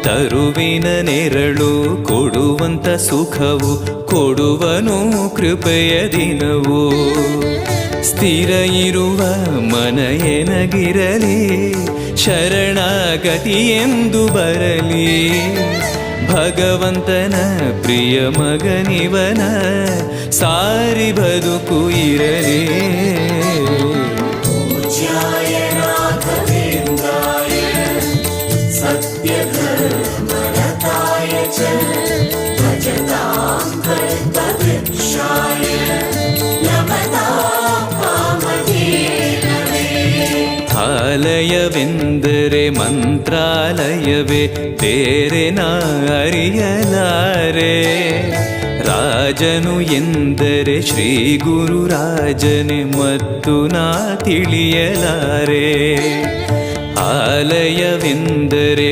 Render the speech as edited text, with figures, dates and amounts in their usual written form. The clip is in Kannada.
ತರುವಿನ ನೆರಳು ಕೊಡುವಂತ ಸುಖವು ಕೊಡುವನು ಕೃಪೆಯ ದಿನವು. ಸ್ಥಿರ ಇರುವ ಮನ ಎನಗಿರಲಿ, ಶರಣಾಗತಿ ಎಂದು ಬರಲಿ. ಭಗವಂತನ ಪ್ರಿಯ ಮಗನಿವನ ಸಾರಿ ಬದುಕು ಇರಲಿ. ಆಲಯವೆಂದರೆ ಮಂತ್ರಾಲಯವೇ, ಬೇರೆ ನಾ ಅರಿಯಲಾರೆ. ರಾಜನು ಎಂದರೆ ಶ್ರೀ ಗುರುರಾಜನೇ ಮತ್ತು ನಾ ತಿಳಿಯಲಾರೆ. ಆಲಯವೆಂದರೆ